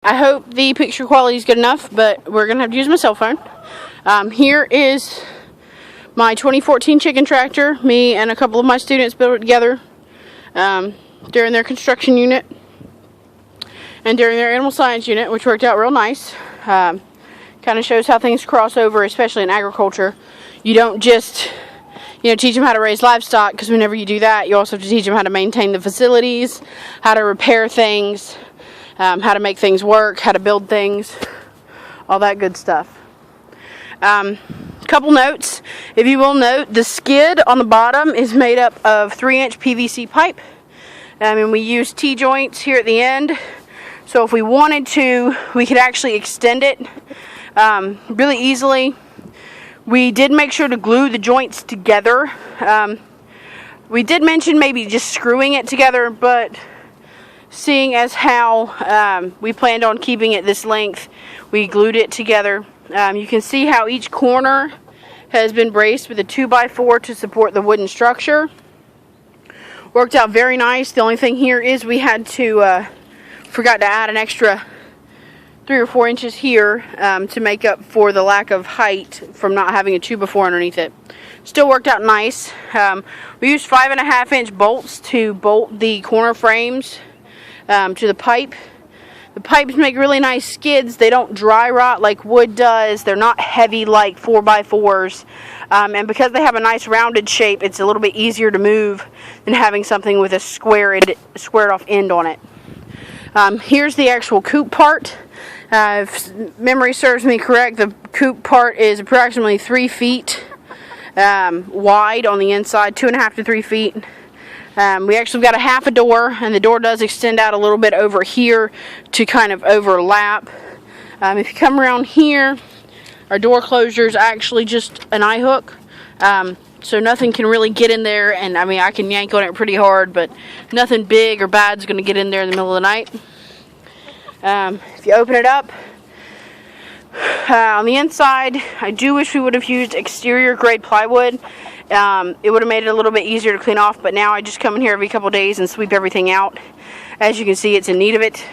I hope the picture quality is good enough, but we're going to have to use my cell phone. Here is my 2014 chicken tractor. Me and a couple of my students built it together during their construction unit and during their animal science unit, which worked out real nice. Kind of shows how things cross over, especially in agriculture. You don't just teach them how to raise livestock, because whenever you do that, you also have to teach them how to maintain the facilities, how to repair things, how to make things work, how to build things, all that good stuff. Couple notes. If you will note, the skid on the bottom is made up of 3-inch PVC pipe. And we use T-joints here at the end. So if we wanted to, we could actually extend it really easily. We did make sure to glue the joints together. We did mention maybe just screwing it together, but seeing as how we planned on keeping it this length, we glued it together. You can see how each corner has been braced with a 2x4 to support the wooden structure. Worked out very nice. The only thing here is we had to forgot to add an extra 3 or 4 inches here to make up for the lack of height from not having a 2x4 underneath it. Still worked out nice. We used 5.5-inch bolts to bolt the corner frames to the pipe. The pipes make really nice skids. They don't dry rot like wood does. They're not heavy like 4x4s. And because they have a nice rounded shape, it's a little bit easier to move than having something with a squared off end on it. Here's the actual coop part. If memory serves me correct, the coop part is approximately 3 feet wide on the inside, 2.5 to 3 feet. We actually got a half a door, and the door does extend out a little bit over here to kind of overlap. If you come around here, our door closure is actually just an eye hook, so nothing can really get in there. And I can yank on it pretty hard, but nothing big or bad is going to get in there in the middle of the night. If you open it up, on the inside, I do wish we would have used exterior grade plywood. It would have made it a little bit easier to clean off, but now I just come in here every couple days and sweep everything out. As you can see, it's in need of it.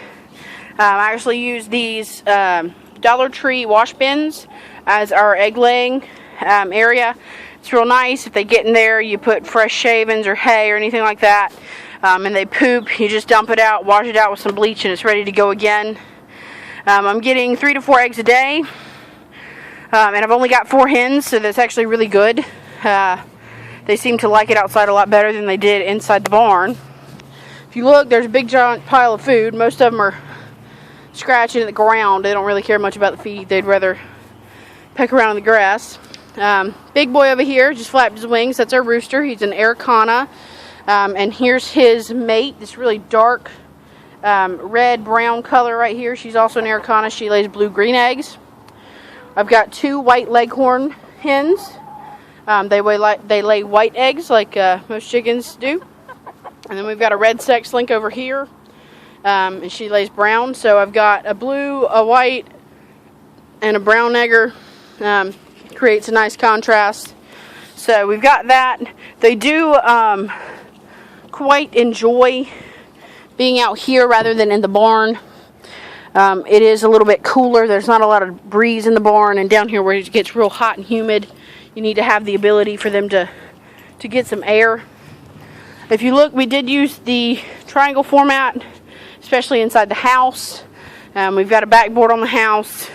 I actually use these Dollar Tree wash bins as our egg laying area. It's real nice. If they get in there, you put fresh shavings or hay or anything like that, and they poop, you just dump it out, wash it out with some bleach, and it's ready to go again. I'm getting 3 to 4 eggs a day, and I've only got 4 hens, so that's actually really good. They seem to like it outside a lot better than they did inside the barn. If you look, there's a big giant pile of food. Most of them are scratching at the ground. They don't really care much about the feed. They'd rather peck around in the grass. Big boy over here just flapped his wings. That's our rooster. He's an Arizona. And here's his mate, this really dark red-brown color right here. She's also an Arizona. She lays blue-green eggs. I've got 2 white leghorn hens. They lay white eggs like most chickens do. And then we've got a red sex link over here. And she lays brown. So I've got a blue, a white, and a brown egger. Creates a nice contrast. So we've got that. They do quite enjoy being out here rather than in the barn. It is a little bit cooler. There's not a lot of breeze in the barn, and down here where it gets real hot and humid, you need to have the ability for them to get some air. If you look, we did use the triangle format, especially inside the house. We've got a backboard on the house.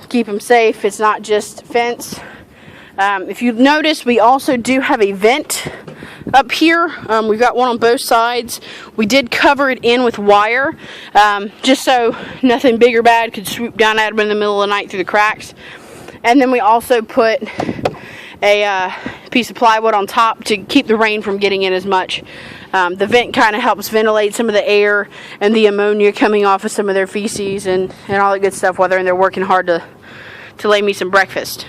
Keep them safe. It's not just fence. If you've noticed, we also do have a vent up here. We've got one on both sides. We did cover it in with wire, just so nothing big or bad could swoop down at them in the middle of the night through the cracks. And then we also put a piece of plywood on top to keep the rain from getting in as much. The vent kind of helps ventilate some of the air and the ammonia coming off of some of their feces and all that good stuff while they're in there working hard to lay me some breakfast.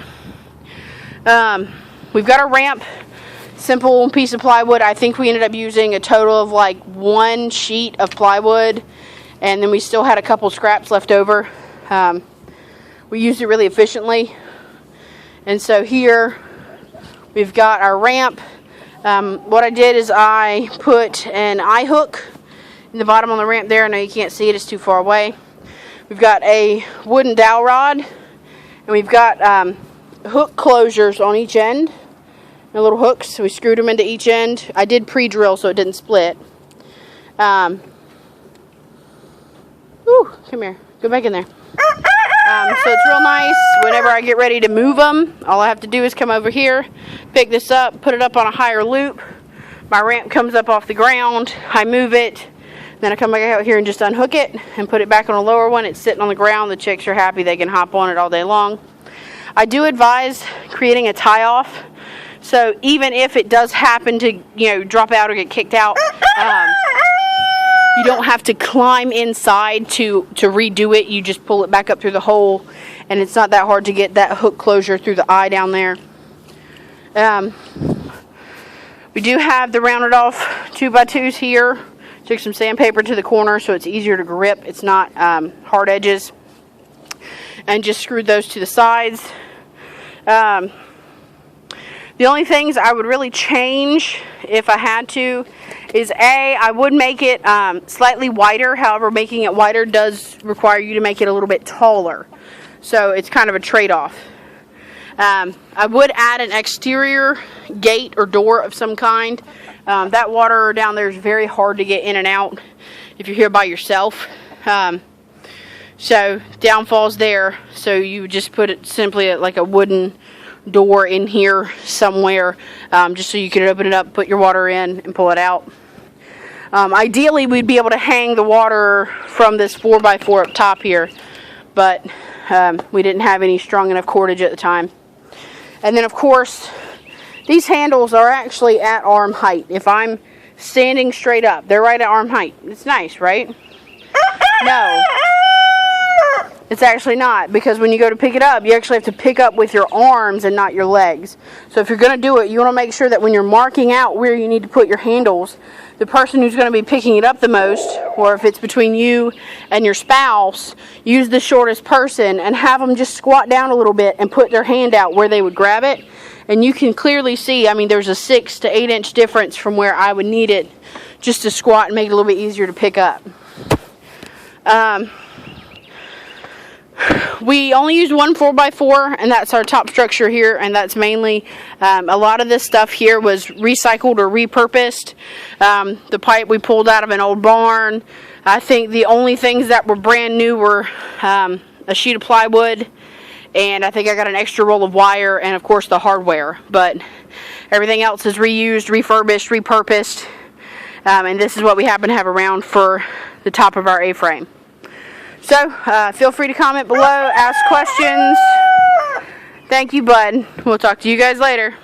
We've got a ramp, simple piece of plywood. I think we ended up using a total of like 1 sheet of plywood, and then we still had a couple scraps left over. We used it really efficiently. And so here we've got our ramp. What I did is I put an eye hook in the bottom on the ramp there. I know you can't see it, it's too far away. We've got a wooden dowel rod, and we've got hook closures on each end. The little hooks, so we screwed them into each end. I did pre-drill so it didn't split. Come here. Go back in there. So it's real nice. Whenever I get ready to move them, all I have to do is come over here, pick this up, put it up on a higher loop. My ramp comes up off the ground. I move it. Then I come back out here and just unhook it and put it back on a lower one. It's sitting on the ground. The chicks are happy. They can hop on it all day long. I do advise creating a tie-off. So even if it does happen to, drop out or get kicked out, you don't have to climb inside to redo it. You just pull it back up through the hole, and it's not that hard to get that hook closure through the eye down there. We do have the rounded off 2x2s here. Took some sandpaper to the corner so it's easier to grip. It's not hard edges. And just screwed those to the sides. The only things I would really change if I had to is I would make it slightly wider. However, making it wider does require you to make it a little bit taller. So it's kind of a trade-off. I would add an exterior gate or door of some kind. That water down there is very hard to get in and out if you're here by yourself. So downfalls there. So you just put it simply at like a wooden door in here somewhere, just so you could open it up, put your water in, and pull it out. Ideally, we'd be able to hang the water from this 4x4 up top here, but we didn't have any strong enough cordage at the time. And then, of course, these handles are actually at arm height. If I'm standing straight up, they're right at arm height. It's nice, right? No. It's actually not, because when you go to pick it up, you actually have to pick up with your arms and not your legs. So if you're going to do it, you want to make sure that when you're marking out where you need to put your handles, the person who's going to be picking it up the most, or if it's between you and your spouse, use the shortest person and have them just squat down a little bit and put their hand out where they would grab it. And you can clearly see, there's a 6 to 8 inch difference from where I would need it just to squat and make it a little bit easier to pick up. We only use one 4x4, and that's our top structure here, and that's mainly, a lot of this stuff here was recycled or repurposed. The pipe we pulled out of an old barn. I think the only things that were brand new were a sheet of plywood, and I think I got an extra roll of wire, and of course the hardware. But everything else is reused, refurbished, repurposed, and this is what we happen to have around for the top of our A-frame. So, feel free to comment below, ask questions. Thank you, bud. We'll talk to you guys later.